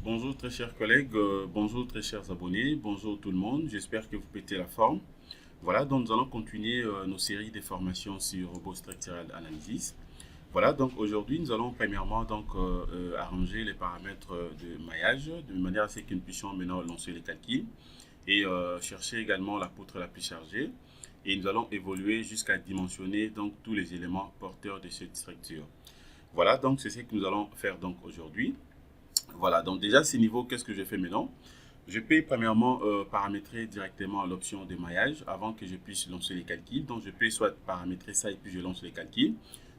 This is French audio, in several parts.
Bonjour très chers collègues, bonjour très chers abonnés, bonjour tout le monde, j'espère que vous pétez la forme. Voilà, donc nous allons continuer nos séries de formations sur Robot Structural Analysis. Voilà, donc aujourd'hui nous allons premièrement arranger les paramètres de maillage de manière à ce que nous puissions maintenant lancer les calculs et chercher également la poutre la plus chargée. Et nous allons évoluer jusqu'à dimensionner donc tous les éléments porteurs de cette structure. Voilà, donc c'est ce que nous allons faire donc aujourd'hui. Voilà, donc déjà, ces niveaux, qu'est-ce que je fais maintenant? Je peux premièrement paramétrer directement l'option de maillage avant que je puisse lancer les calculs. Donc, je peux soit paramétrer ça et puis je lance les calculs.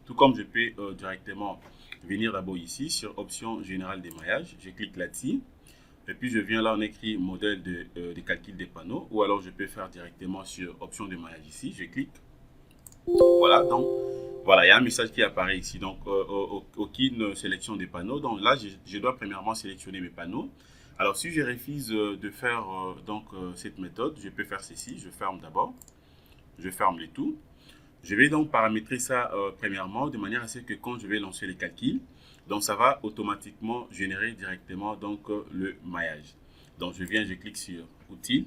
Tout comme je peux directement venir d'abord ici sur option générale des maillages. Je clique là-dessus. Et puis, je viens là, on écrit modèle de calcul des panneaux. Ou alors, je peux faire directement sur option de maillage ici. Je clique. Voilà, donc voilà, il y a un message qui apparaît ici. Donc, aucune sélection des panneaux. Donc là, je dois premièrement sélectionner mes panneaux. Alors, si je refuse de faire cette méthode, je peux faire ceci. Je ferme d'abord. Je ferme les tout. Je vais donc paramétrer ça premièrement de manière à ce que quand je vais lancer les calculs, donc ça va automatiquement générer directement le maillage. Donc, je viens, je clique sur outils.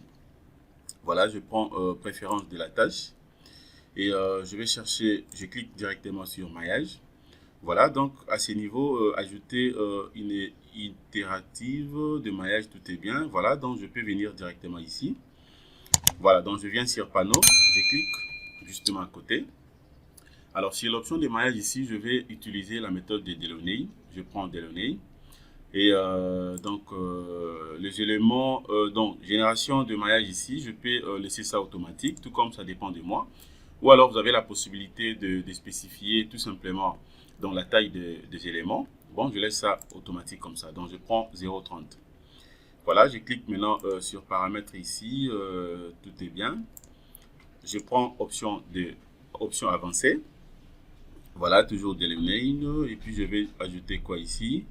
Voilà, je prends préférence de la tâche. Et je vais chercher, je clique directement sur maillage. Voilà, donc à ce niveau, ajouter une itérative de maillage, tout est bien. Voilà, donc je peux venir directement ici. Voilà, donc je viens sur panneau, je clique justement à côté. Alors sur l'option de maillage ici, je vais utiliser la méthode de Delaunay. Je prends Delaunay. Et les éléments, donc génération de maillage ici, je peux laisser ça automatique, tout comme ça dépend de moi. Ou alors vous avez la possibilité de spécifier tout simplement dans la taille des éléments. Bon, je laisse ça automatique comme ça. Donc je prends 0,30. Voilà, je clique maintenant sur paramètres ici, tout est bien. Je prends option avancée. Voilà, toujours Delaunay. Et puis je vais ajouter quoi ici?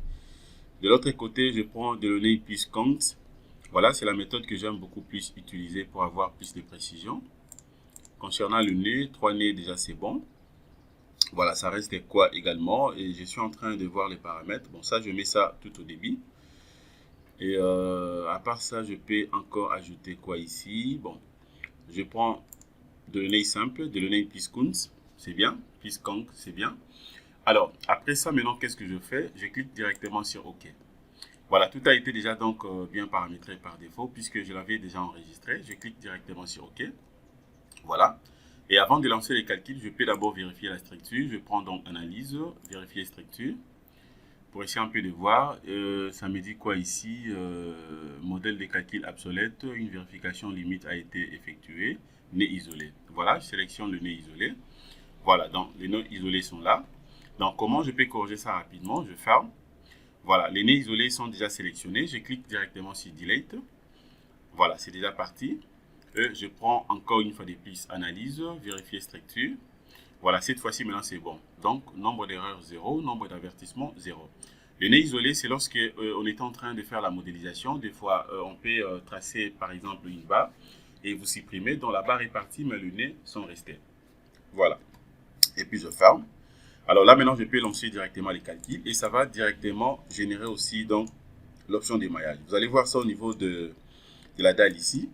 De l'autre côté, je prends Delaunay plus count. Voilà, c'est la méthode que j'aime beaucoup plus utiliser pour avoir plus de précision. Concernant le nez, 3 nez déjà c'est bon. Voilà, ça reste quoi également. Et je suis en train de voir les paramètres. Bon, ça, je mets ça tout au début. Et à part ça, je peux encore ajouter quoi ici? Bon, je prends Delaunay simple, Delaunay plus count, c'est bien. Plus count, c'est bien. Alors, après ça, maintenant, qu'est-ce que je fais? Je clique directement sur OK. Voilà, tout a été déjà bien paramétré par défaut puisque je l'avais déjà enregistré. Je clique directement sur OK. Voilà. Et avant de lancer les calculs, je peux d'abord vérifier la structure. Je prends donc analyse, vérifier structure. Pour essayer un peu de voir, ça me dit quoi ici? Modèle de calcul obsolète, une vérification limite a été effectuée. Nez isolé. Voilà, je sélectionne le nez isolé. Voilà, donc les nœuds isolés sont là. Donc comment je peux corriger ça rapidement? Je ferme. Voilà, les nez isolés sont déjà sélectionnés. Je clique directement sur Delete. Voilà, c'est déjà parti. Je prends encore une fois de plus analyse, vérifier structure. Voilà, cette fois-ci, maintenant, c'est bon. Donc, nombre d'erreurs 0, nombre d'avertissements 0. Le nez isolé, c'est lorsque on est en train de faire la modélisation. Des fois, on peut tracer, par exemple, une barre et vous supprimez. Donc, la barre est partie, mais le nez sont restés. Voilà. Et puis, je ferme. Alors là, maintenant, je peux lancer directement les calculs et ça va directement générer aussi donc l'option d'émaillage. Vous allez voir ça au niveau de la dalle ici,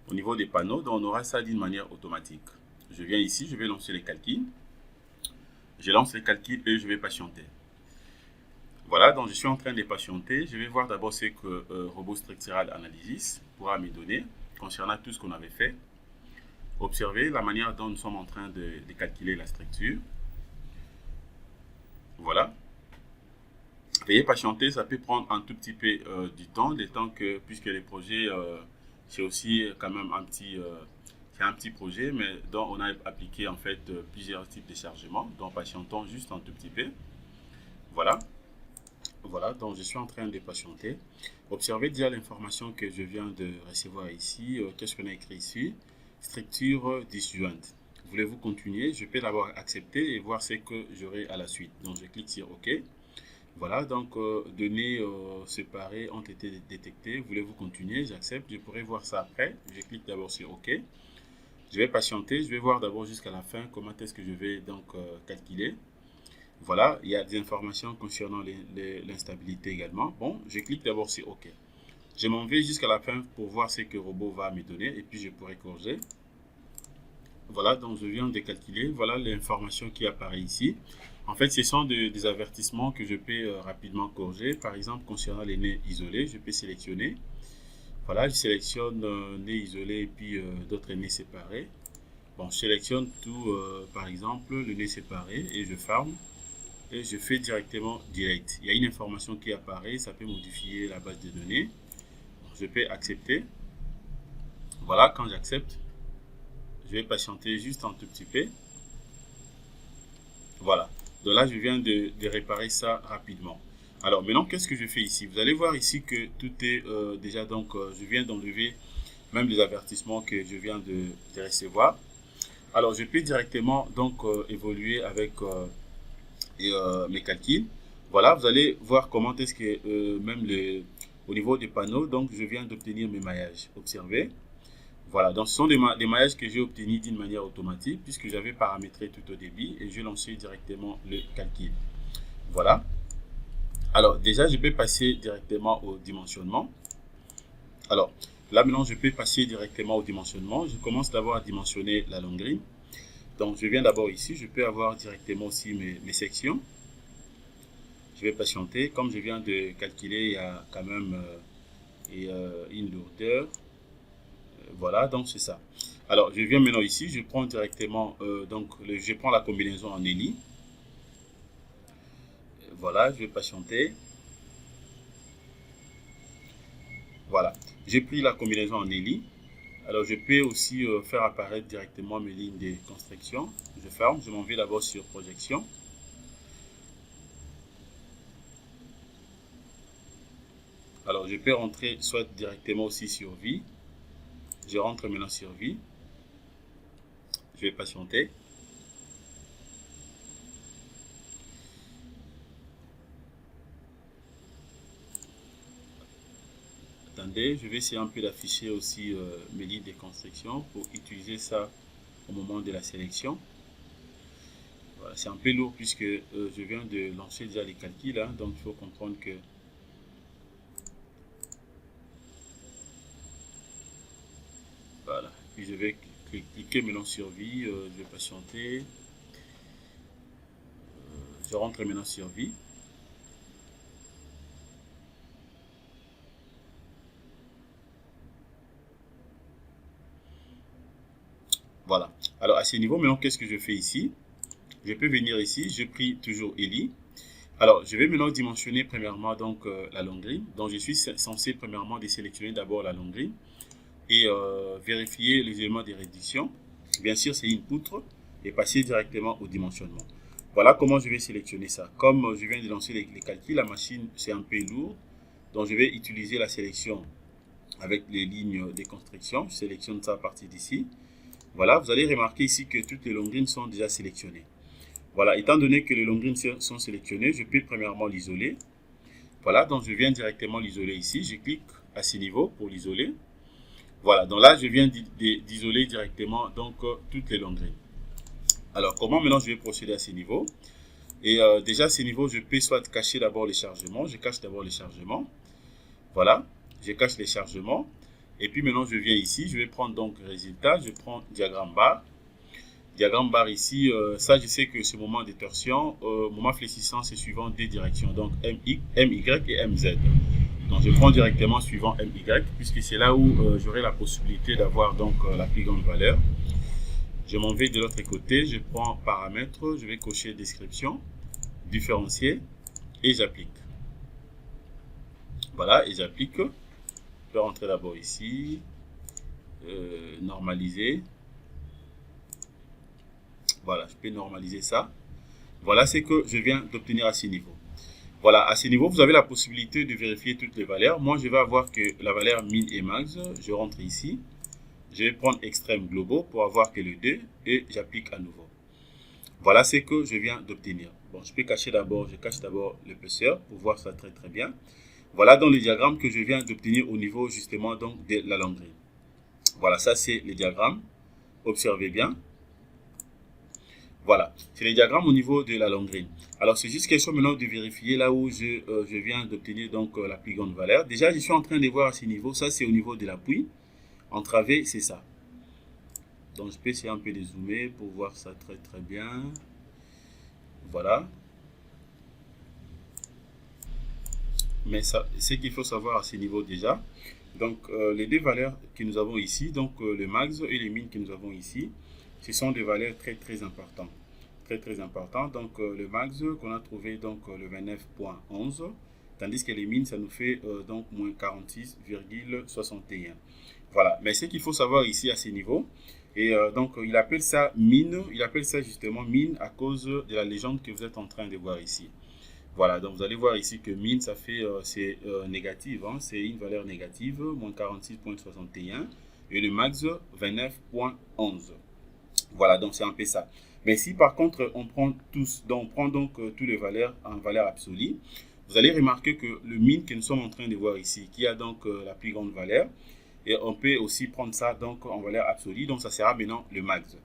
au niveau des panneaux. Donc, on aura ça d'une manière automatique. Je viens ici, je vais lancer les calculs. Je lance les calculs et je vais patienter. Voilà, donc je suis en train de patienter. Je vais voir d'abord ce que Robot Structural Analysis pourra me donner concernant tout ce qu'on avait fait. Observez la manière dont nous sommes en train de calculer la structure. Voilà. Veuillez patienter, ça peut prendre un tout petit peu du temps, puisque les projets, c'est aussi quand même c'est un petit projet, mais dont on a appliqué en fait plusieurs types de chargements. Donc patientons juste un tout petit peu. Voilà. Voilà, donc je suis en train de patienter. Observez déjà l'information que je viens de recevoir ici. Qu'est-ce qu'on a écrit ici? Structure disjointe. Voulez-vous continuer? Je peux d'abord accepter et voir ce que j'aurai à la suite. Donc je clique sur OK. Voilà, donc données séparées ont été détectées. Voulez-vous continuer? J'accepte. Je pourrai voir ça après. Je clique d'abord sur OK. Je vais patienter. Je vais voir d'abord jusqu'à la fin comment est-ce que je vais donc calculer. Voilà, il y a des informations concernant l'instabilité également. Bon, je clique d'abord sur OK. Je m'en vais jusqu'à la fin pour voir ce que le robot va me donner et puis je pourrai corriger. Voilà, donc je viens de calculer. Voilà l'information qui apparaît ici. En fait, ce sont des avertissements que je peux rapidement corriger. Par exemple, concernant les nez isolés, je peux sélectionner. Voilà, je sélectionne nez isolé et puis d'autres nez séparés. Bon, je sélectionne tout, par exemple, le nez séparé et je ferme. Et je fais directement Delete. Il y a une information qui apparaît, ça peut modifier la base de données. Je peux accepter. Voilà, quand j'accepte, je vais patienter juste un tout petit peu. Voilà. Donc là, je viens de réparer ça rapidement. Alors maintenant, qu'est-ce que je fais ici? Vous allez voir ici que tout est déjà, donc je viens d'enlever même les avertissements que je viens de recevoir. Alors, je peux directement donc évoluer avec mes calculs. Voilà, vous allez voir comment est-ce que même au niveau des panneaux, donc je viens d'obtenir mes maillages. Observez. Voilà, donc ce sont des maillages que j'ai obtenus d'une manière automatique puisque j'avais paramétré tout au début et je lançais directement le calcul. Voilà. Alors déjà, je peux passer directement au dimensionnement. Alors là maintenant, je peux passer directement au dimensionnement. Je commence d'abord à dimensionner la longueur. Donc je viens d'abord ici, je peux avoir directement aussi mes sections. Je vais patienter. Comme je viens de calculer, il y a quand même une lourdeur. Voilà, donc c'est ça. Alors, je viens maintenant ici, je prends directement, je prends la combinaison en ELI. Voilà, je vais patienter. Voilà, j'ai pris la combinaison en ELI. Alors, je peux aussi faire apparaître directement mes lignes de construction. Je ferme, je m'en vais d'abord sur projection. Alors, je peux rentrer soit directement aussi sur vie. Je rentre maintenant sur vie. Je vais patienter. Attendez, je vais essayer un peu d'afficher aussi mes lignes de construction pour utiliser ça au moment de la sélection. Voilà, c'est un peu lourd puisque je viens de lancer déjà les calculs, hein, donc il faut comprendre que voilà. Puis je vais cliquer maintenant sur vie, je vais patienter. Je rentre maintenant sur vie. Voilà. Alors à ce niveau, maintenant, qu'est-ce que je fais ici? Je peux venir ici, je prie toujours ELI. Alors, je vais maintenant dimensionner premièrement donc la longueur. Donc, je suis censé premièrement désélectionner d'abord la longueur et vérifier les éléments de réduction. Bien sûr, c'est une poutre et passer directement au dimensionnement. Voilà comment je vais sélectionner ça. Comme je viens de lancer les calculs, la machine c'est un peu lourd. Donc, je vais utiliser la sélection avec les lignes de construction. Je sélectionne ça à partir d'ici. Voilà, vous allez remarquer ici que toutes les longueurs sont déjà sélectionnées. Voilà, étant donné que les longueurs sont sélectionnées, je peux premièrement l'isoler. Voilà, donc je viens directement l'isoler ici. Je clique à ce niveau pour l'isoler. Voilà, donc là, je viens d'isoler directement donc toutes les longueurs. Alors, comment maintenant je vais procéder à ce niveau? Et déjà, à ce niveau, je peux soit cacher d'abord les chargements. Je cache d'abord les chargements. Voilà, je cache les chargements. Et puis maintenant, je viens ici. Je vais prendre donc résultat. Je prends diagramme barre. Diagramme barre ici, ça je sais que ce moment de torsion, moment fléchissant, c'est suivant des directions, donc MY et MZ. Donc je prends directement suivant MY, puisque c'est là où j'aurai la possibilité d'avoir donc la plus grande valeur. Je m'en vais de l'autre côté, je prends paramètres, je vais cocher description, différencier, et j'applique. Voilà, et j'applique. Je peux rentrer d'abord ici, normaliser. Voilà, je peux normaliser ça. Voilà ce que je viens d'obtenir à ce niveau. Voilà, à ce niveau, vous avez la possibilité de vérifier toutes les valeurs. Moi, je vais avoir que la valeur min et max. Je rentre ici. Je vais prendre extrême globaux pour avoir que le 2 et j'applique à nouveau. Voilà ce que je viens d'obtenir. Bon, je peux cacher d'abord, je cache d'abord l'épaisseur pour voir ça très très bien. Voilà donc le diagramme que je viens d'obtenir au niveau justement donc de la longueur. Voilà, ça c'est le diagramme. Observez bien. Voilà, c'est les diagrammes au niveau de la longrine. Alors, c'est juste question maintenant de vérifier là où je viens d'obtenir donc la plus grande valeur. Déjà, je suis en train de voir à ce niveau. Ça, c'est au niveau de l'appui. Entravé, c'est ça. Donc, je peux essayer un peu de zoomer pour voir ça très très bien. Voilà. Mais ce qu'il faut savoir à ce niveau déjà, donc les deux valeurs que nous avons ici, donc le max et les min que nous avons ici, ce sont des valeurs très très importantes. Très important. Donc le max qu'on a trouvé donc le 29.11, tandis que les mines ça nous fait donc moins 46,61. Voilà, mais ce qu'il faut savoir ici à ce niveau, et donc il appelle ça mine, il appelle ça justement mine à cause de la légende que vous êtes en train de voir ici. Voilà, donc vous allez voir ici que mine ça fait c'est négatif, hein, c'est une valeur négative, moins 46,61, et le max 29.11. Voilà, donc c'est un peu ça. Mais si par contre on prend donc toutes les valeurs en valeur absolue, vous allez remarquer que le min que nous sommes en train de voir ici, qui a donc la plus grande valeur, et on peut aussi prendre ça donc en valeur absolue, donc ça sera maintenant le max.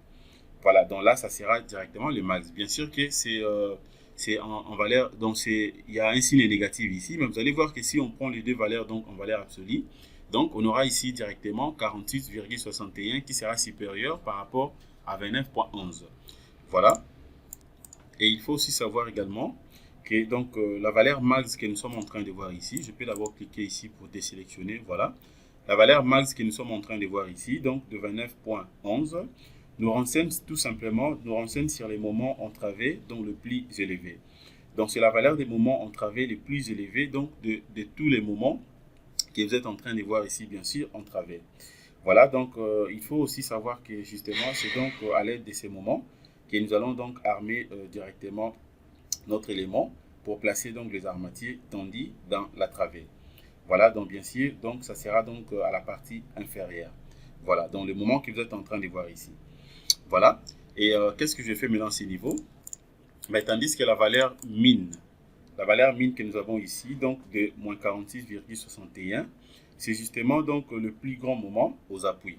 Voilà, donc là ça sera directement le max. Bien sûr que c'est en valeur, donc il y a un signe négatif ici, mais vous allez voir que si on prend les deux valeurs donc en valeur absolue, donc on aura ici directement 46,61 qui sera supérieur par rapport à 29.11. Voilà. Et il faut aussi savoir également que donc la valeur max que nous sommes en train de voir ici, je peux d'abord cliquer ici pour désélectionner, voilà. La valeur max que nous sommes en train de voir ici, donc de 29.11, nous renseigne tout simplement, nous renseigne sur les moments entravés, donc le plus élevé. Donc c'est la valeur des moments entravés les plus élevés, donc de tous les moments que vous êtes en train de voir ici, bien sûr, entravés. Voilà, donc il faut aussi savoir que justement, c'est donc à l'aide de ces moments que nous allons donc armer directement notre élément pour placer donc les armatiers tendus dans la travée. Voilà, donc bien sûr, donc ça sera donc à la partie inférieure. Voilà, donc le moment que vous êtes en train de voir ici. Voilà, et qu'est-ce que je fais maintenant à ce niveau? Mais tandis que la valeur mine que nous avons ici, donc de moins 46,61, c'est justement donc le plus grand moment aux appuis.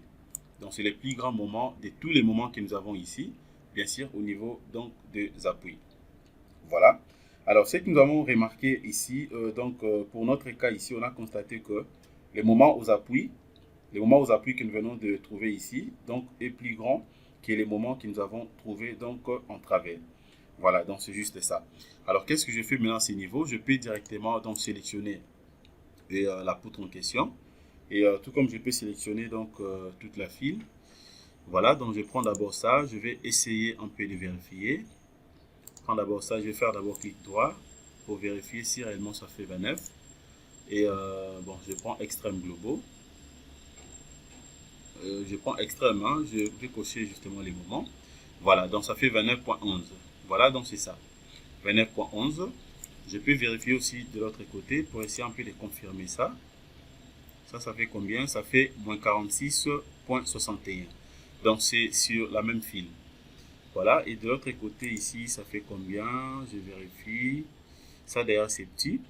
Donc c'est le plus grand moment de tous les moments que nous avons ici, bien sûr au niveau donc des appuis. Voilà. Alors ce que nous avons remarqué ici, pour notre cas ici, on a constaté que les moments aux appuis que nous venons de trouver ici, donc est plus grand que les moments que nous avons trouvés donc en travers. Voilà, donc c'est juste ça. Alors qu'est-ce que je fais maintenant à ce niveau? Je peux directement donc sélectionner la poutre en question. Et tout comme je peux sélectionner donc toute la file. Voilà, donc je prends d'abord ça, je vais essayer un peu de vérifier. Prends d'abord ça, je vais faire d'abord clic droit pour vérifier si réellement ça fait 29. Et bon, je prends extrême globaux. Je prends extrême, hein, je vais cocher justement les moments. Voilà, donc ça fait 29.11. Voilà, donc c'est ça. 29.11. Je peux vérifier aussi de l'autre côté pour essayer un peu de confirmer ça. Ça fait combien? Ça fait moins 46.61. Donc c'est sur la même file. Voilà, et de l'autre côté ici, ça fait combien? Je vérifie. Ça derrière c'est petit.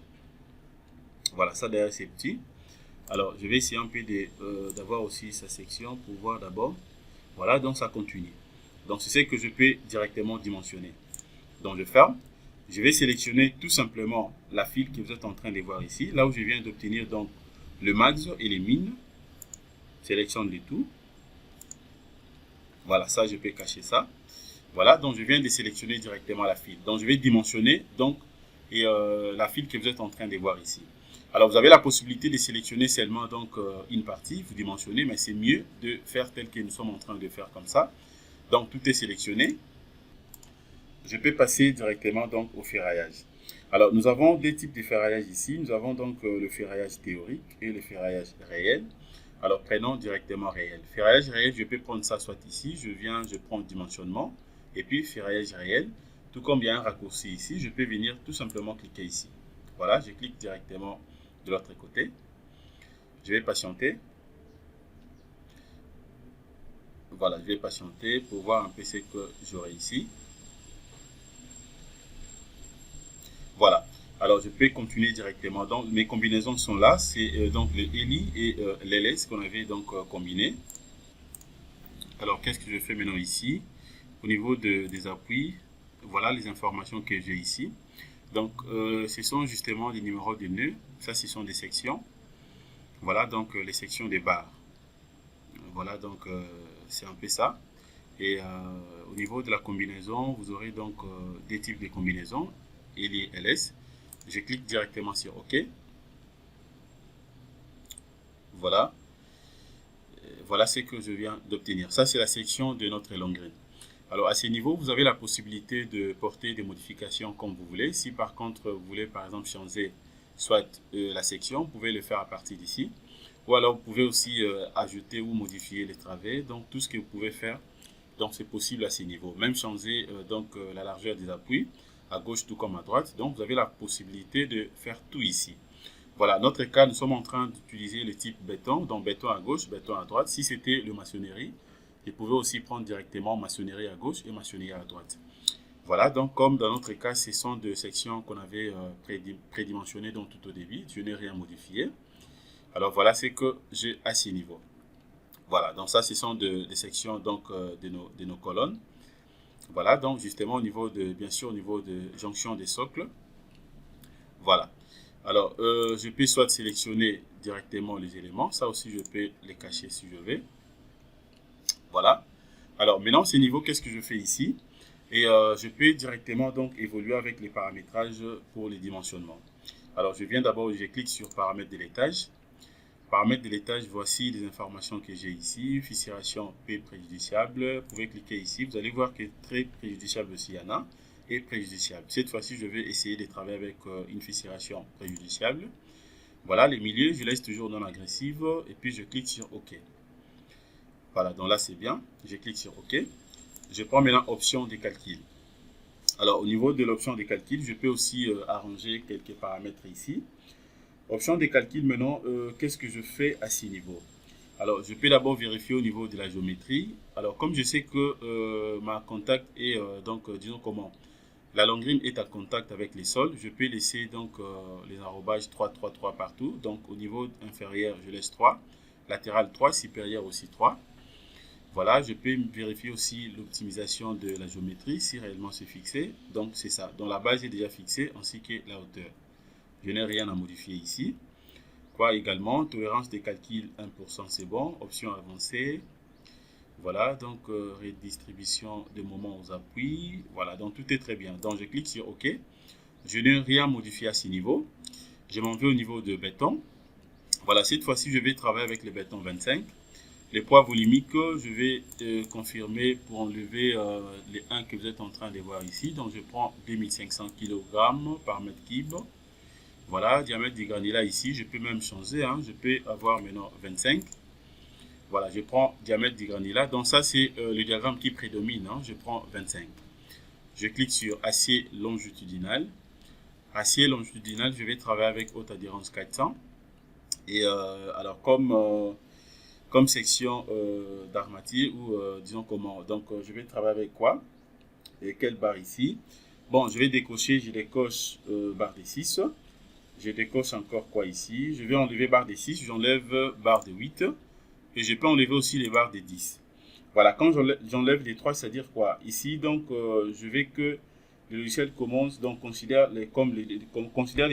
Voilà, ça derrière c'est petit. Alors, je vais essayer un peu d'avoir aussi sa section pour voir d'abord. Voilà, donc ça continue. Donc, c'est ce que je peux directement dimensionner. Donc, je ferme. Je vais sélectionner tout simplement la file que vous êtes en train de voir ici. Là où je viens d'obtenir donc le max et les mines. Sélectionne le tout. Voilà, ça, je peux cacher ça. Voilà, donc je viens de sélectionner directement la file. Donc, je vais dimensionner donc, la file que vous êtes en train de voir ici. Alors, vous avez la possibilité de sélectionner seulement donc, une partie, vous dimensionnez, mais c'est mieux de faire tel que nous sommes en train de faire comme ça. Donc, tout est sélectionné. Je peux passer directement donc, au ferraillage. Alors, nous avons deux types de ferraillage ici. Nous avons donc le ferraillage théorique et le ferraillage réel. Alors, prenons directement réel. Ferraillage réel, je peux prendre ça soit ici, je prends dimensionnement, et puis ferraillage réel. Tout comme il y a un raccourci ici, je peux venir tout simplement cliquer ici. Voilà, je clique directement de l'autre côté. Je vais patienter. Voilà, je vais patienter pour voir un peu ce que j'aurai ici. Voilà. Alors, je peux continuer directement. Donc, mes combinaisons sont là. C'est donc le ELI et l'LS qu'on avait donc combiné. Alors, qu'est-ce que je fais maintenant ici? Au niveau des appuis, voilà les informations que j'ai ici. Donc, ce sont justement les numéros de nœuds. Ça, ce sont des sections. Voilà donc les sections des barres. Voilà donc c'est un peu ça. Et au niveau de la combinaison, vous aurez donc des types de combinaisons, il et LS. Je clique directement sur OK. Voilà. Voilà ce que je viens d'obtenir. Ça, c'est la section de notre long green. Alors, à ce niveau, vous avez la possibilité de porter des modifications comme vous voulez. Si par contre, vous voulez par exemple changer soit la section, vous pouvez le faire à partir d'ici. Ou alors, vous pouvez aussi ajouter ou modifier les travées. Donc, tout ce que vous pouvez faire, donc c'est possible à ce niveau. Même changer la largeur des appuis, à gauche tout comme à droite. Donc, vous avez la possibilité de faire tout ici. Voilà, notre cas, nous sommes en train d'utiliser le type béton, donc béton à gauche, béton à droite. Si c'était le maçonnerie, vous pouvez aussi prendre directement maçonnerie à gauche et maçonnerie à droite. Voilà, donc comme dans notre cas, ce sont deux sections qu'on avait prédimensionnées donc tout au début. Je n'ai rien modifié. Alors voilà ce que j'ai à ce niveau. Voilà, donc ça, ce sont des sections donc, de nos colonnes. Voilà, donc justement au niveau de, bien sûr, au niveau de jonction des socles. Voilà. Alors, je peux soit sélectionner directement les éléments. Ça aussi, je peux les cacher si je veux. Voilà. Alors, maintenant, ce niveau, qu'est-ce que je fais ici? Et je peux directement donc évoluer avec les paramétrages pour les dimensionnements. Alors, je viens d'abord, je clique sur paramètres de l'étage. Paramètres de l'étage, voici les informations que j'ai ici. Fissuration P préjudiciable. Vous pouvez cliquer ici. Vous allez voir que très préjudiciable aussi, il y en a. Et préjudiciable. Cette fois-ci, je vais essayer de travailler avec une fissuration préjudiciable. Voilà, les milieux, je laisse toujours non agressive. Et puis, je clique sur OK. Voilà, donc là, c'est bien. Je clique sur OK. Je prends maintenant option de calcul. Alors, au niveau de l'option de calcul, je peux aussi arranger quelques paramètres ici. Option de calcul, maintenant, qu'est-ce que je fais à ce niveau? Alors, je peux d'abord vérifier au niveau de la géométrie. Alors, comme je sais que ma contact est, disons comment, la longrine est à contact avec les sols, je peux laisser donc les enrobages 3, 3, 3 partout. Donc, au niveau inférieur, je laisse 3. Latéral 3, supérieur aussi 3. Voilà, je peux vérifier aussi l'optimisation de la géométrie si réellement c'est fixé. Donc, c'est ça. Donc, la base est déjà fixée ainsi que la hauteur. Je n'ai rien à modifier ici. Quoi également, tolérance de calcul 1%, c'est bon. Option avancée. Voilà, donc redistribution de moments aux appuis. Voilà, donc tout est très bien. Donc, je clique sur OK. Je n'ai rien modifié à ce niveau. Je m'en vais au niveau de béton. Voilà, cette fois-ci, je vais travailler avec le béton 25. Les poids volumiques, je vais confirmer pour enlever les 1 que vous êtes en train de voir ici. Donc, je prends 2500 kg par mètre cube. Voilà, diamètre du granulat ici, je peux même changer. Hein, je peux avoir maintenant 25. Voilà, je prends diamètre du granulat. Donc, ça, c'est le diagramme qui prédomine. Hein, je prends 25. Je clique sur acier longitudinal. Acier longitudinal, je vais travailler avec haute adhérence 400. Et alors, comme section d'armature ou disons comment. Donc, je vais travailler avec quoi? Et quelle barre ici? Bon, je vais décocher, je décoche barre de 6. Je décoche encore quoi ici? Je vais enlever barre de 6, j'enlève barre de 8. Et je peux enlever aussi les barres de 10. Voilà, quand j'enlève les 3, c'est-à-dire quoi? Ici, donc, je vais que le logiciel commence, donc, considère les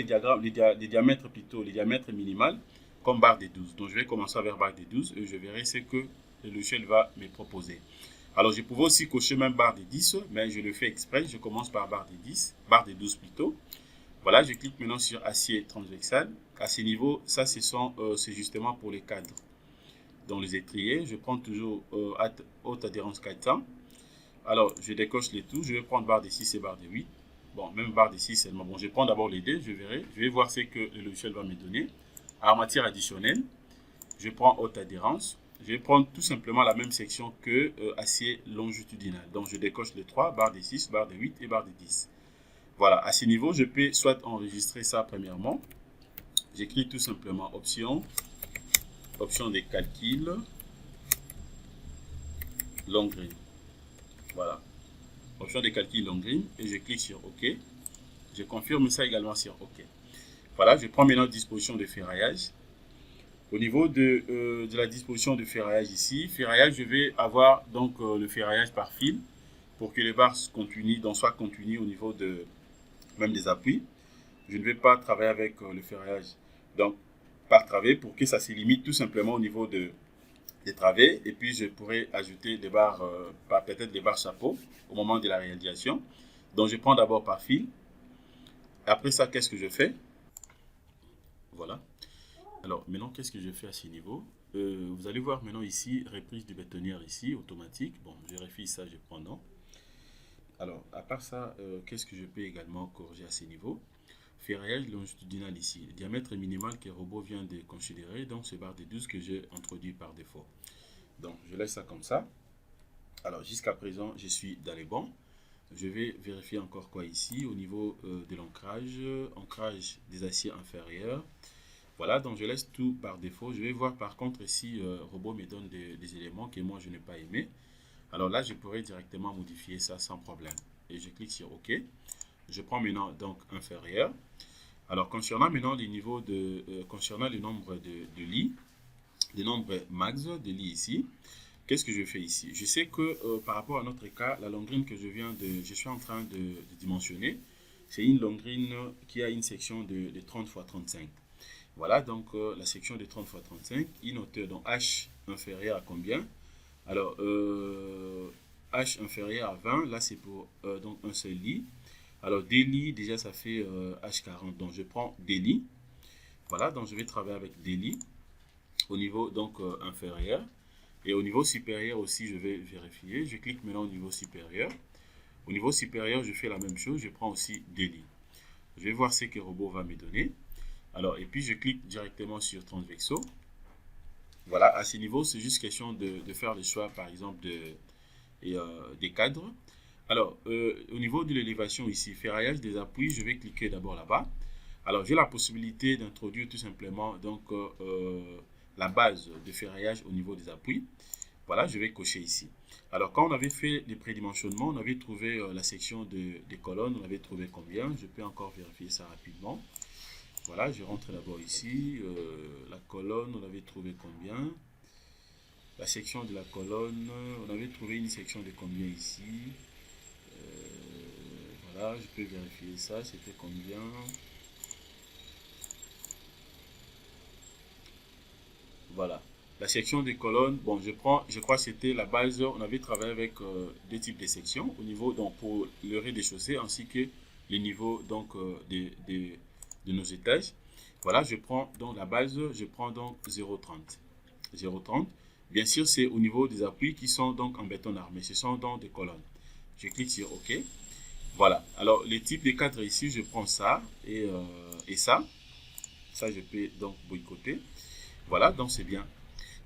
diagrammes, les diamètres plutôt, les diamètres minimales, comme barre de 12. Donc, je vais commencer avec barre de 12 et je verrai ce que le logiciel va me proposer. Alors, je pouvais aussi cocher même barre de 10, mais je le fais exprès. Je commence par barre de 10, barre de 12 plutôt. Voilà, je clique maintenant sur acier transversal. À ce niveau, ça, c'est justement pour les cadres. Dans les étriers, je prends toujours haute adhérence 400. Alors, je décoche les tout. Je vais prendre barre de 6 et barre de 8. Bon, même barre de 6 seulement. Bon, je prends d'abord les deux, je verrai. Je vais voir ce que le logiciel va me donner. Armature additionnelle. Je prends haute adhérence. Je vais prendre tout simplement la même section que acier longitudinal. Donc, je décoche les 3, barre de 6, barre de 8 et barre de 10. Voilà, à ce niveau, je peux soit enregistrer ça premièrement. J'écris tout simplement option de calcul, long green. Voilà, option de calcul long green et je clique sur OK. Je confirme ça également sur OK. Voilà, je prends maintenant disposition de ferraillage. Au niveau de la disposition de ferraillage ici, ferraillage, je vais avoir donc le ferraillage par fil. pour que les barres soient continues au niveau même des appuis. Je ne vais pas travailler avec le ferraillage. Donc, par travée, pour que ça se limite tout simplement au niveau des travées. Et puis, je pourrais ajouter des barres, peut-être des barres chapeau au moment de la réalisation. Donc, je prends d'abord par fil. Après ça, qu'est-ce que je fais? Voilà. Alors, maintenant, qu'est-ce que je fais à ce niveau? Vous allez voir maintenant ici, reprise du bétonnière ici, automatique. Bon, je vérifie ça, je prends non. Alors, à part ça, qu'est-ce que je peux également corriger à ce niveau? Ferraillage longitudinal ici. Le diamètre minimal que le robot vient de considérer, donc c'est barre de 12 que j'ai introduit par défaut. Donc, je laisse ça comme ça. Alors, jusqu'à présent, je suis dans les bons. Je vais vérifier encore quoi ici, au niveau de l'ancrage, ancrage des aciers inférieurs. Voilà, donc je laisse tout par défaut. Je vais voir par contre si le robot me donne des éléments que moi je n'ai pas aimé. Alors là, je pourrais directement modifier ça sans problème. Et je clique sur OK. Je prends maintenant donc inférieur. Alors concernant maintenant les niveaux concernant le nombre de lits, le nombre max de lits ici, qu'est-ce que je fais ici? Je sais que par rapport à notre cas, la longrine que je suis en train de dimensionner, c'est une longrine qui a une section de 30 x 35. Voilà, donc la section de 30 x 35, une hauteur, donc H inférieur à combien? Alors, H inférieur à 20, là c'est pour donc un seul lit. Alors, des lits, déjà ça fait H40, donc je prends des lits. Voilà, donc je vais travailler avec des lits au niveau donc inférieur. Et au niveau supérieur aussi, je vais vérifier. Je clique maintenant au niveau supérieur. Au niveau supérieur, je fais la même chose, je prends aussi des lits. Je vais voir ce que le robot va me donner. Alors, et puis je clique directement sur transverso. Voilà, à ce niveau, c'est juste question de faire le choix, par exemple, des cadres. Alors, au niveau de l'élévation ici, ferraillage des appuis, je vais cliquer d'abord là-bas. Alors, j'ai la possibilité d'introduire tout simplement donc, la base de ferraillage au niveau des appuis. Voilà, je vais cocher ici. Alors, quand on avait fait les prédimensionnements, on avait trouvé la section des colonnes, on avait trouvé combien. Je peux encore vérifier ça rapidement. Voilà, je rentre d'abord ici. La colonne, on avait trouvé combien? La section de la colonne, on avait trouvé une section de combien ici? Voilà, je peux vérifier ça, c'était combien? Voilà. La section des colonnes, bon, je crois que c'était la base. On avait travaillé avec deux types de sections au niveau, donc pour le rez-de-chaussée ainsi que le niveau donc de nos étages. Voilà, je prends donc la base, je prends donc 0,30. 0,30. Bien sûr, c'est au niveau des appuis qui sont donc en béton armé. Ce sont donc des colonnes. Je clique sur OK. Voilà. Alors, les types de cadres ici, je prends ça et ça. Ça, je peux donc boycotter. Voilà, donc c'est bien.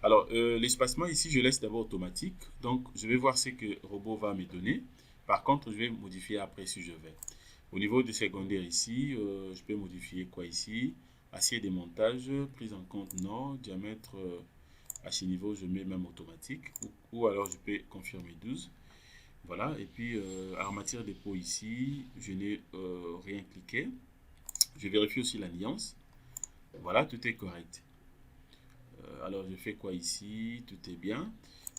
Alors, l'espacement ici, je laisse d'abord automatique. Donc, je vais voir ce que le robot va me donner. Par contre, je vais modifier après si je vais. Au niveau du secondaire ici, je peux modifier quoi ici? Acier de montage, prise en compte non. Diamètre à ce niveau, je mets même automatique. Ou alors, je peux confirmer 12. Voilà. Et puis, armature dépôt ici, je n'ai rien cliqué. Je vérifie aussi la nuance. Voilà, tout est correct. Alors, je fais quoi ici? Tout est bien.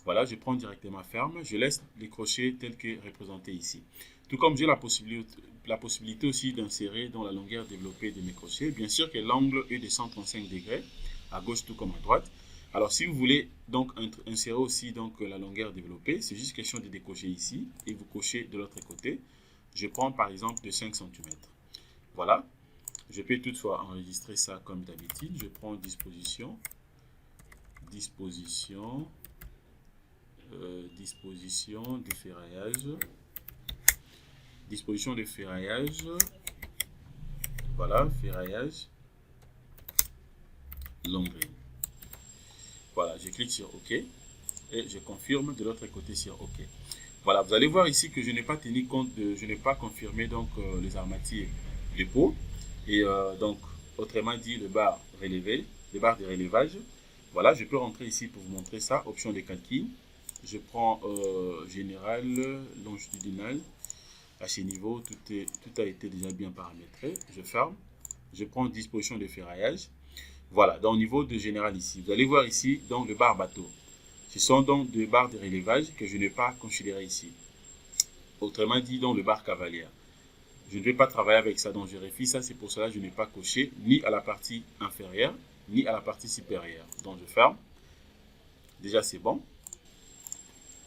Voilà, je prends directement ferme. Je laisse les crochets tels que représentés ici. Tout comme j'ai la possibilité aussi d'insérer dans la longueur développée de mes crochets. Bien sûr que l'angle est de 135 degrés, à gauche tout comme à droite. Alors, si vous voulez donc insérer aussi donc, la longueur développée, c'est juste question de décocher ici et vous cochez de l'autre côté. Je prends par exemple de 5 cm. Voilà. Je peux toutefois enregistrer ça comme d'habitude. Je prends disposition de ferraillage. Disposition de ferraillage. Voilà, ferraillage. Longrine. Voilà, je clique sur OK. Et je confirme de l'autre côté sur OK. Voilà, vous allez voir ici que je n'ai pas tenu compte je n'ai pas confirmé donc les armatures dépôt. Et donc, autrement dit, le bar relevé, les barres de relevage. Voilà, je peux rentrer ici pour vous montrer ça. Option de calcul. Je prends général, longitudinal. À ce niveau, tout a été déjà bien paramétré. Je ferme. Je prends disposition de ferraillage. Voilà, dans le niveau de général ici. Vous allez voir ici, donc le bar bateau. Ce sont donc deux barres de relevage que je n'ai pas considérées ici. autrement dit dans le barre cavalière. Je ne vais pas travailler avec ça, donc je vérifie ça, c'est pour cela que je n'ai pas coché ni à la partie inférieure, ni à la partie supérieure. Donc je ferme. Déjà c'est bon.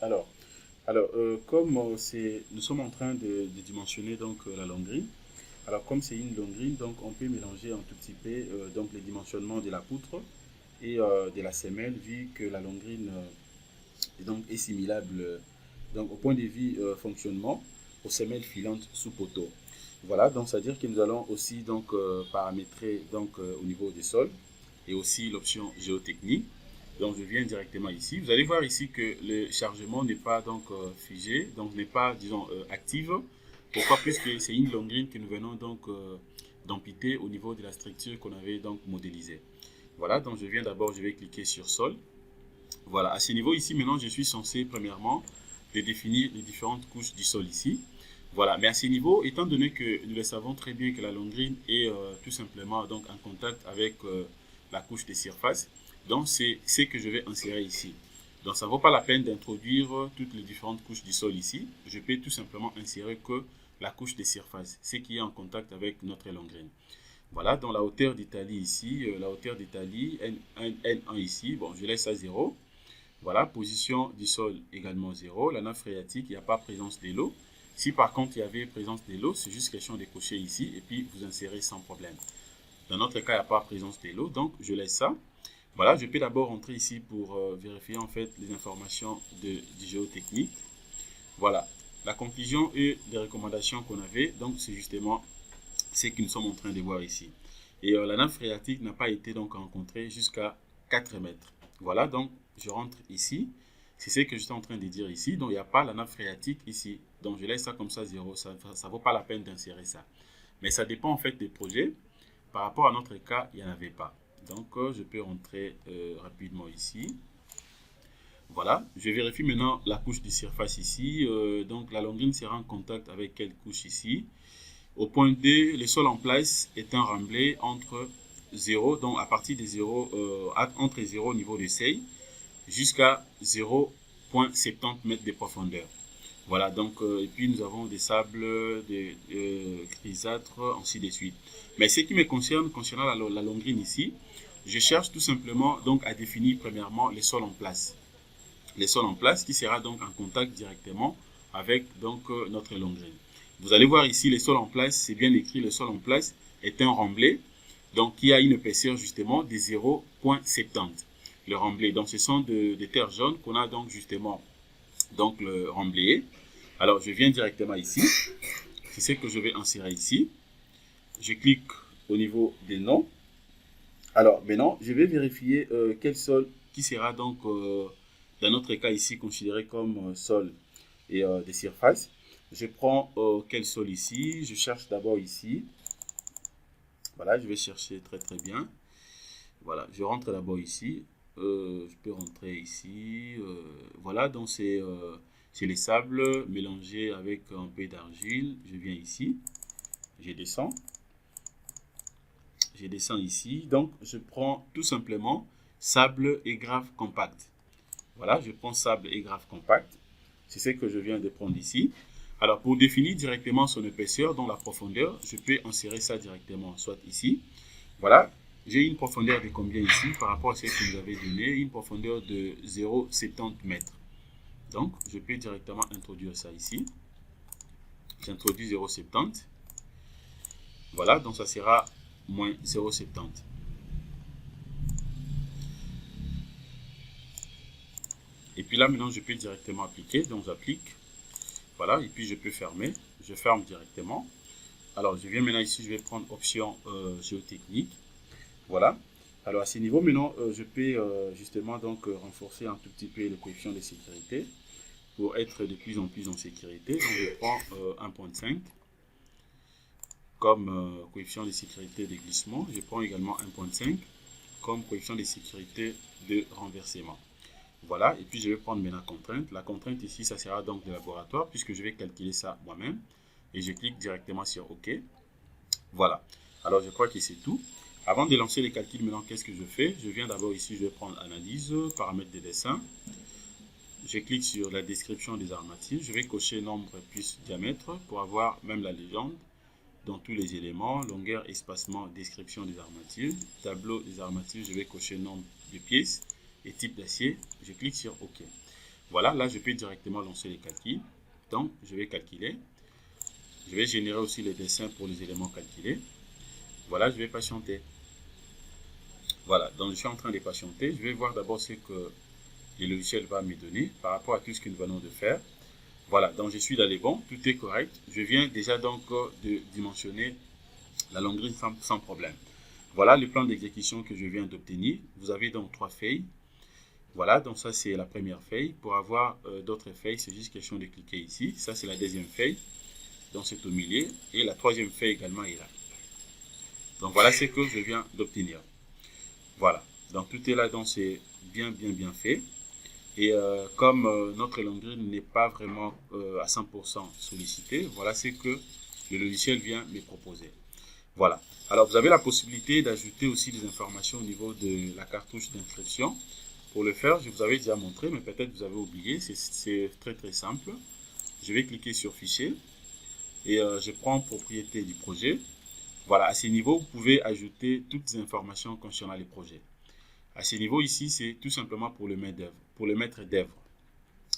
Alors, comme nous sommes en train de dimensionner donc la longuerie, alors comme c'est une longuerie, donc on peut mélanger un tout petit peu donc les dimensionnements de la poutre et de la semelle, vu que la longuerie donc est similable donc au point de vue fonctionnement aux semelles filantes sous poteau. Voilà, donc c'est à dire que nous allons aussi donc paramétrer donc au niveau des sols et aussi l'option géotechnique. Donc je viens directement ici. Vous allez voir ici que le chargement n'est pas donc figé, donc n'est pas disons active. Pourquoi? Puisque c'est une longuerie que nous venons donc d'amputer au niveau de la structure qu'on avait donc modélisée. Voilà, donc je viens d'abord, je vais cliquer sur sol. Voilà, à ce niveau ici maintenant je suis censé premièrement de définir les différentes couches du sol ici. Voilà, mais à ce niveau, étant donné que nous le savons très bien que la longuerie est tout simplement donc en contact avec la couche de surface, donc c'est ce que je vais insérer ici. Donc ça ne vaut pas la peine d'introduire toutes les différentes couches du sol ici. Je peux tout simplement insérer que la couche de surface, ce qui est en contact avec notre longuerie. Voilà, donc la hauteur d'Italie ici, la hauteur d'Italie, N1 ici, bon je laisse à 0. Voilà, position du sol également 0. La nappe phréatique, il n'y a pas présence de l'eau. Si par contre il y avait présence de l'eau, c'est juste question de cocher ici et puis vous insérez sans problème. Dans notre cas, il n'y a pas présence de l'eau, donc je laisse ça. Voilà, je peux d'abord entrer ici pour vérifier en fait les informations du géotechnique. Voilà, la conclusion et les recommandations qu'on avait, donc c'est justement ce que nous sommes en train de voir ici. Et la nappe phréatique n'a pas été donc rencontrée jusqu'à 4 mètres. Voilà, donc je rentre ici. C'est ce que j'étais en train de dire ici. Donc, il n'y a pas la nappe phréatique ici. Donc, je laisse ça comme ça, 0. Ça ne vaut pas la peine d'insérer ça. Mais ça dépend en fait des projets. Par rapport à notre cas, il n'y en avait pas. Donc, je peux rentrer rapidement ici. Voilà. Je vérifie maintenant la couche de surface ici. Donc, la longueur sera en contact avec quelle couche ici. Au point D, le sol en place est un remblai entre 0, donc à partir de 0, entre 0 au niveau de seuil, jusqu'à 0,70 mètres de profondeur. Voilà, donc, et puis nous avons des sables, des grisâtres, ainsi de suite. Mais ce qui me concerne, concernant la longuerie ici, je cherche tout simplement donc à définir premièrement les sols en place. Les sols en place qui sera donc en contact directement avec donc notre longuerie. Vous allez voir ici les sols en place, c'est bien écrit, le sol en place est un remblai, donc qui a une épaisseur justement de 0,70. Le remblai. Donc, ce sont des terres jaunes qu'on a donc justement donc le remblayé. Alors, je viens directement ici. C'est ce que je vais insérer ici. Je clique au niveau des noms. Alors, maintenant, je vais vérifier quel sol qui sera donc, dans notre cas ici, considéré comme sol et des surfaces. Je prends quel sol ici. Je cherche d'abord ici. Voilà, je vais chercher très très bien. Voilà, je rentre d'abord ici. Je peux rentrer ici. Voilà, donc c'est les sables mélangés avec un peu d'argile. Je viens ici. Je descends. Je descends ici. Donc, je prends tout simplement sable et grave compact. Voilà, je prends sable et grave compact. C'est ce que je viens de prendre ici. Alors, pour définir directement son épaisseur, dans la profondeur, je peux insérer ça directement, soit ici. Voilà. J'ai une profondeur de combien ici par rapport à ce que vous avez donné? Une profondeur de 0,70 mètres. Donc, je peux directement introduire ça ici. J'introduis 0,70. Voilà, donc ça sera moins 0,70. Et puis là, maintenant, je peux directement appliquer. Donc, j'applique. Voilà, et puis je peux fermer. Je ferme directement. Alors, je viens maintenant ici, je vais prendre option géotechnique. Voilà. Alors à ce niveau, maintenant, je peux justement donc renforcer un tout petit peu le coefficient de sécurité pour être de plus en plus en sécurité. Donc je prends 1.5 comme coefficient de sécurité de glissement. Je prends également 1.5 comme coefficient de sécurité de renversement. Voilà, et puis je vais prendre maintenant contrainte. La contrainte ici, ça sera donc de laboratoire puisque je vais calculer ça moi-même. Et je clique directement sur OK. Voilà. Alors je crois que c'est tout. Avant de lancer les calculs, maintenant, qu'est-ce que je fais? Je viens d'abord ici, je vais prendre analyse, paramètres de dessin. je clique sur la description des armatures. Je vais cocher nombre plus diamètre pour avoir même la légende dans tous les éléments. Longueur, espacement, description des armatures. Tableau des armatures, je vais cocher nombre de pièces et type d'acier. Je clique sur OK. Voilà, là je peux directement lancer les calculs. Donc je vais calculer. Je vais générer aussi les dessins pour les éléments calculés. Voilà, je vais patienter. Voilà, donc je suis en train de patienter. Je vais voir d'abord ce que le logiciel va me donner par rapport à tout ce que nous venons de faire. Voilà, donc je suis dans les bons, tout est correct. Je viens déjà donc de dimensionner la longueur sans problème. Voilà le plan d'exécution que je viens d'obtenir. Vous avez donc 3 feuilles. Voilà, donc ça c'est la première feuille. Pour avoir d'autres feuilles, c'est juste question de cliquer ici. Ça c'est la deuxième feuille. Donc c'est au milieu. Et la troisième feuille également est là. Donc voilà ce que je viens d'obtenir. Voilà, donc tout est là, donc c'est bien fait. Et comme notre longueur n'est pas vraiment à 100% sollicitée, voilà ce que le logiciel vient me proposer. Voilà. Alors, vous avez la possibilité d'ajouter aussi des informations au niveau de la cartouche d'inscription. Pour le faire, je vous avais déjà montré, mais peut-être vous avez oublié. C'est très simple. Je vais cliquer sur Fichier et je prends Propriété du projet. Voilà, à ce niveau, vous pouvez ajouter toutes les informations concernant les projets. À ce niveau ici, c'est tout simplement pour le maître d'œuvre.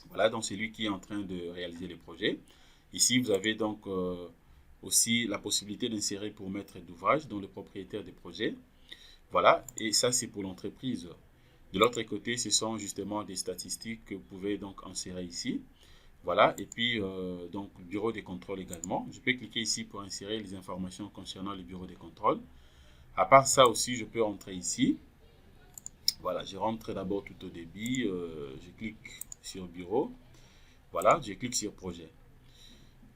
Voilà, donc c'est lui qui est en train de réaliser les projets. Ici, vous avez donc aussi la possibilité d'insérer pour maître d'ouvrage, donc le propriétaire des projets. Voilà, et ça c'est pour l'entreprise. De l'autre côté, ce sont justement des statistiques que vous pouvez donc insérer ici. Voilà, et puis donc bureau des contrôles également. Je peux cliquer ici pour insérer les informations concernant le bureau des contrôles. À part ça aussi, je peux rentrer ici. Voilà, je rentre d'abord tout au début, je clique sur bureau. Voilà, je clique sur projet.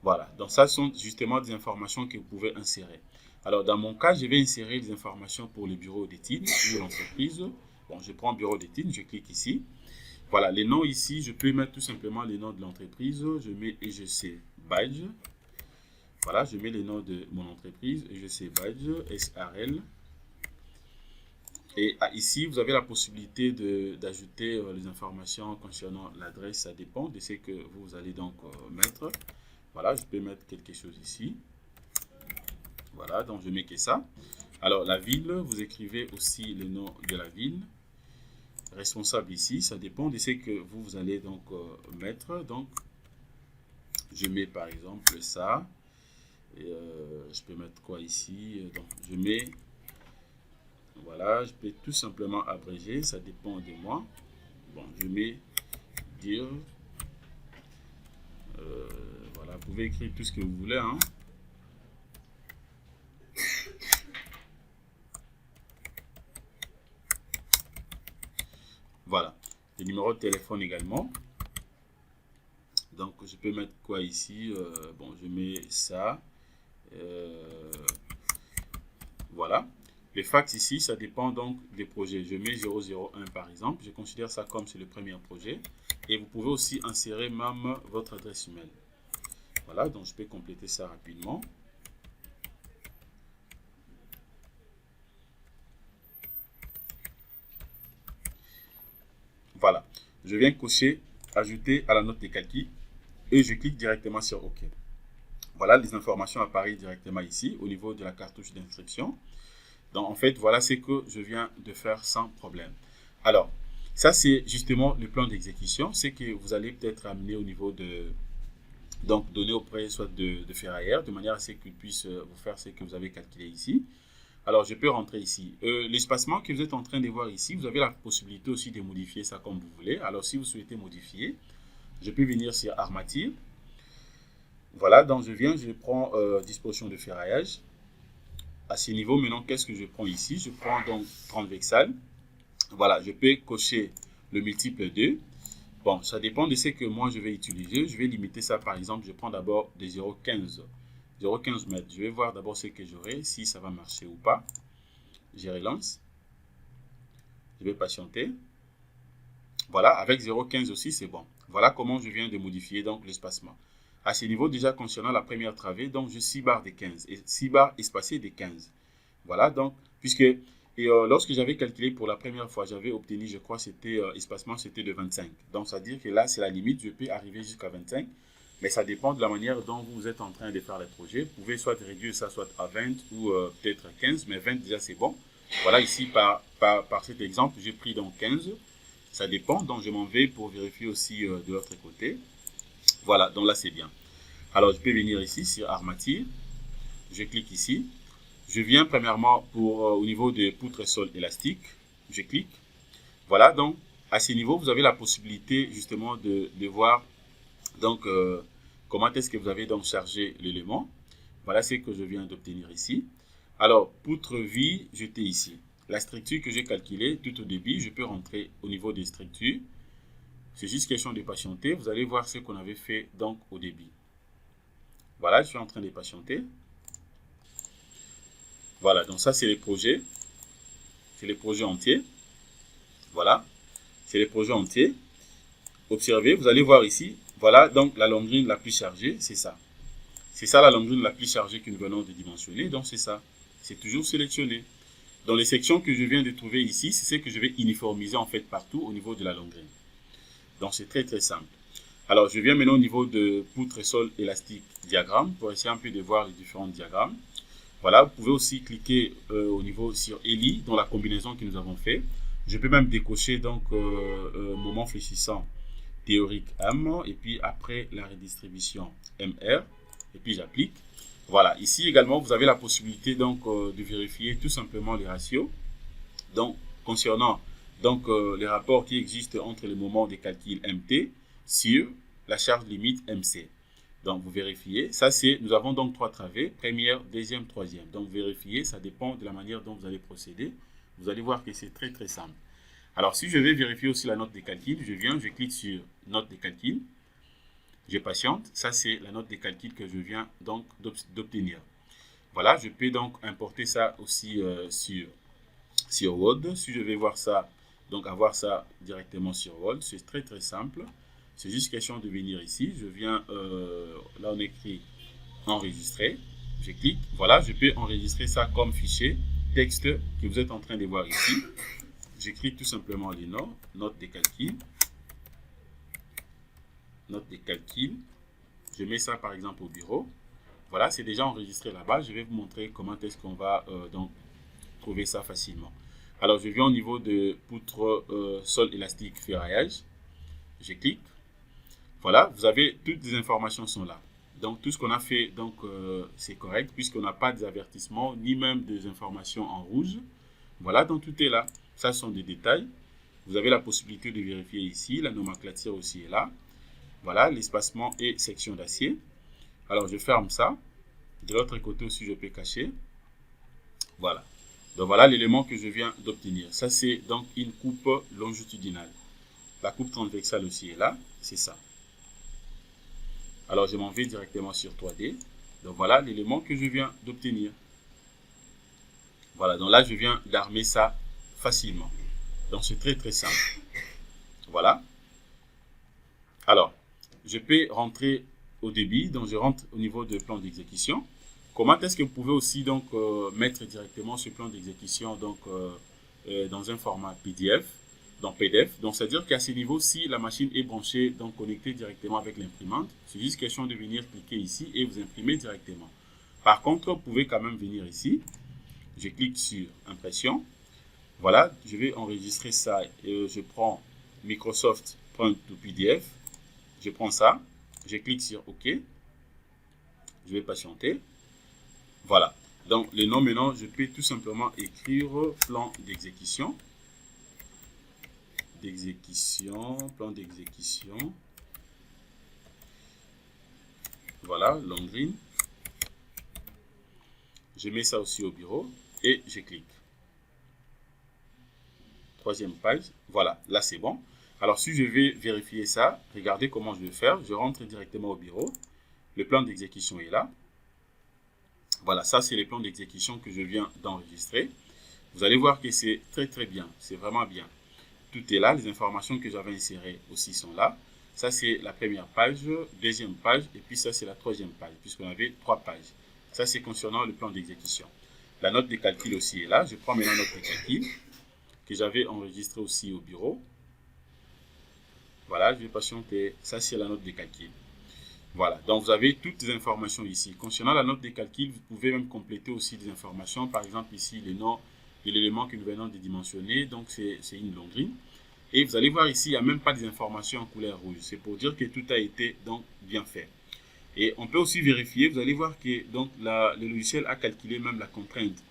Voilà, donc ça sont justement des informations que vous pouvez insérer. Alors dans mon cas, je vais insérer les informations pour le bureau d'études ou l'entreprise. Bon, je prends bureau d'études, je clique ici. Voilà, les noms ici, je peux mettre tout simplement les noms de l'entreprise. Je mets EGC Badge. Voilà, je mets les noms de mon entreprise, EGC Badge, SRL. Et ici, vous avez la possibilité d'ajouter les informations concernant l'adresse. Ça dépend de ce que vous allez donc mettre. Voilà, je peux mettre quelque chose ici. Voilà, donc je mets que ça. Alors, la ville, vous écrivez aussi le nom de la ville. Responsable ici, ça dépend de ce que vous allez donc mettre. Donc, je mets par exemple ça. Et, je peux mettre quoi ici? Donc, je mets... Voilà, je peux tout simplement abréger, ça dépend de moi. Bon, je mets dire. Voilà, vous pouvez écrire tout ce que vous voulez. Hein. Voilà, le numéro de téléphone également. Donc, je peux mettre quoi ici? Bon, je mets ça. Voilà. Les fax ici, ça dépend donc des projets. Je mets 001 par exemple. Je considère ça comme c'est le premier projet. Et vous pouvez aussi insérer même votre adresse email. Voilà, donc je peux compléter ça rapidement. Voilà, je viens cocher ajouter à la note de calcul et je clique directement sur OK. Voilà, les informations apparaissent directement ici au niveau de la cartouche d'inscription. Donc, en fait, voilà ce que je viens de faire sans problème. Alors, ça, c'est justement le plan d'exécution. C'est que vous allez peut-être amener au niveau de... Donc, donner auprès soit de ferrailleur, de manière à ce qu'il puisse vous faire ce que vous avez calculé ici. Alors, je peux rentrer ici. L'espacement que vous êtes en train de voir ici, vous avez la possibilité aussi de modifier ça comme vous voulez. Alors, si vous souhaitez modifier, je peux venir sur armature. Voilà, donc je prends disposition de ferraillage. À ce niveau, maintenant, qu'est-ce que je prends ici? Je prends donc transversal. Voilà, je peux cocher le multiple 2. Bon, ça dépend de ce que moi je vais utiliser. Je vais limiter ça, par exemple, je prends d'abord des 0,15 mètres. Je vais voir d'abord ce que j'aurai, si ça va marcher ou pas. Je relance. Je vais patienter. Voilà, avec 0,15 aussi, c'est bon. Voilà comment je viens de modifier donc l'espacement. À ce niveau, déjà concernant la première travée, donc j'ai 6 barres de 15 et 6 barres espacées de 15. Voilà, donc, puisque Et lorsque j'avais calculé pour la première fois, j'avais obtenu, je crois, c'était espacement, c'était de 25. Donc, ça veut dire que là, c'est la limite, je peux arriver jusqu'à 25. Mais ça dépend de la manière dont vous êtes en train de faire les projets. Vous pouvez soit réduire ça soit à 20 ou peut-être à 15, mais 20 déjà c'est bon. Voilà, ici par cet exemple, j'ai pris donc 15. Ça dépend, donc je m'en vais pour vérifier aussi de l'autre côté. Voilà, donc là c'est bien. Alors je peux venir ici sur armature. Je clique ici. Je viens premièrement pour au niveau des poutres sol élastique. Je clique. Voilà, donc à ce niveau, vous avez la possibilité justement de voir donc comment est-ce que vous avez donc chargé l'élément. Voilà ce que je viens d'obtenir ici. Alors, poutre vie, j'étais ici. La structure que j'ai calculée tout au début, je peux rentrer au niveau des structures. C'est juste question de patienter. Vous allez voir ce qu'on avait fait donc au début. Voilà, je suis en train de patienter. Voilà, donc ça c'est les projets. C'est les projets entiers. Voilà, c'est les projets entiers. Observez, vous allez voir ici. Voilà, donc la longueur la plus chargée, c'est ça. C'est ça la longueur la plus chargée que nous venons de dimensionner. Donc c'est ça. C'est toujours sélectionné. Dans les sections que je viens de trouver ici, c'est ce que je vais uniformiser en fait partout au niveau de la longueur. Donc c'est très très simple. Alors je viens maintenant au niveau de poutre sol élastique diagramme pour essayer un peu de voir les différents diagrammes. Voilà, vous pouvez aussi cliquer au niveau sur ELI dans la combinaison que nous avons fait. Je peux même décocher donc moment fléchissant théorique M et puis après la redistribution MR et puis j'applique. Voilà, ici également vous avez la possibilité donc de vérifier tout simplement les ratios. Donc concernant donc les rapports qui existent entre les moments de calcul MT sur la charge limite MC. Donc vous vérifiez, ça c'est, nous avons donc 3 travées, première, deuxième, troisième. Donc vérifiez, ça dépend de la manière dont vous allez procéder. Vous allez voir que c'est très très simple. Alors si je vais vérifier aussi la note de calcul, je viens, je clique sur note de calcul, je patiente, ça c'est la note de calcul que je viens donc d'obtenir. Voilà, je peux donc importer ça aussi sur Word. Si je vais voir ça, donc avoir ça directement sur Word, c'est très très simple. C'est juste question de venir ici. Je viens, là on écrit enregistrer. Je clique. Voilà, je peux enregistrer ça comme fichier texte que vous êtes en train de voir ici. J'écris tout simplement les noms, notes de calcul. Note de calcul. Je mets ça par exemple au bureau. Voilà, c'est déjà enregistré là-bas. Je vais vous montrer comment est-ce qu'on va donc trouver ça facilement. Alors, je viens au niveau de poutre sol élastique ferraillage. Je clique. Voilà, vous avez toutes les informations sont là. Donc, tout ce qu'on a fait, donc c'est correct puisqu'on n'a pas des avertissements ni même des informations en rouge. Voilà, donc tout est là. Ça sont des détails. Vous avez la possibilité de vérifier ici. La nomenclature aussi est là. Voilà, l'espacement et section d'acier. Alors, je ferme ça. De l'autre côté aussi, je peux cacher. Voilà. Donc, voilà l'élément que je viens d'obtenir. Ça, c'est donc une coupe longitudinale. La coupe transversale aussi est là. C'est ça. Alors, je m'en vais directement sur 3D. Donc, voilà l'élément que je viens d'obtenir. Voilà. Donc, là, je viens d'armer ça facilement. Donc, c'est très, très simple. Voilà. Alors, je peux rentrer au débit. Donc, je rentre au niveau de plan d'exécution. Comment est-ce que vous pouvez aussi donc mettre directement ce plan d'exécution donc dans un format PDF, dans PDF. Donc, c'est-à-dire qu'à ce niveau, si la machine est branchée, donc connectée directement avec l'imprimante, c'est juste question de venir cliquer ici et vous imprimer directement. Par contre, vous pouvez quand même venir ici. Je clique sur impression. Voilà, je vais enregistrer ça. Je prends Microsoft Print to PDF. Je prends ça. Je clique sur OK. Je vais patienter. Voilà. Donc, le nom maintenant, je peux tout simplement écrire plan d'exécution. Plan d'exécution. Voilà, longrine. Je mets ça aussi au bureau et je clique. Troisième page. Voilà, là c'est bon. Alors, si je vais vérifier ça, regardez comment je vais faire. Je rentre directement au bureau. Le plan d'exécution est là. Voilà, ça c'est les plans d'exécution que je viens d'enregistrer. Vous allez voir que c'est très très bien. C'est vraiment bien. Tout est là. Les informations que j'avais insérées aussi sont là. Ça c'est la première page, deuxième page et puis ça c'est la troisième page puisqu'on avait 3 pages. Ça c'est concernant le plan d'exécution. La note de calcul aussi est là. Je prends maintenant la note de calcul que j'avais enregistrée aussi au bureau. Voilà, je vais patienter. Ça, c'est la note de calcul. Voilà, donc vous avez toutes les informations ici. Concernant la note de calcul, vous pouvez même compléter aussi des informations. Par exemple, ici, le nom de l'élément que nous venons de dimensionner. Donc, c'est une longuerie. Et vous allez voir ici, il n'y a même pas des informations en couleur rouge. C'est pour dire que tout a été donc bien fait. Et on peut aussi vérifier, vous allez voir que donc, le logiciel a calculé même la contrainte.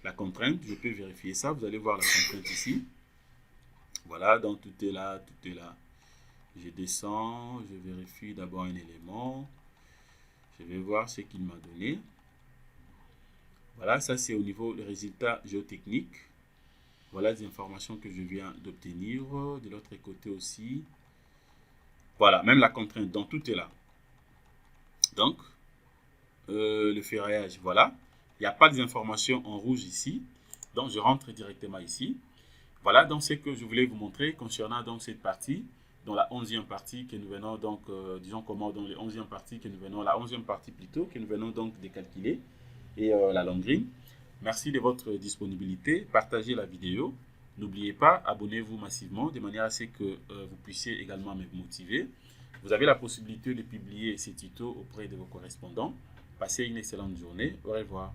La contrainte, je peux vérifier ça. Vous allez voir la contrainte ici. Voilà, donc tout est là, tout est là. Je descends, je vérifie d'abord un élément. Je vais voir ce qu'il m'a donné. Voilà, ça c'est au niveau des résultats géotechniques. Voilà les informations que je viens d'obtenir. De l'autre côté aussi. Voilà, même la contrainte, donc tout est là. Donc, le ferraillage, voilà. Il n'y a pas d'informations en rouge ici. Donc, je rentre directement ici. Voilà donc ce que je voulais vous montrer concernant donc cette partie, dans la 11e partie que nous venons donc, disons comment, dans les 11e partie que nous venons, la 11e partie plutôt, que nous venons donc de calculer, et la longuerie. Merci de votre disponibilité. Partagez la vidéo. N'oubliez pas, abonnez-vous massivement de manière à ce que vous puissiez également me motiver. Vous avez la possibilité de publier ces tutos auprès de vos correspondants. Passez une excellente journée. Au revoir.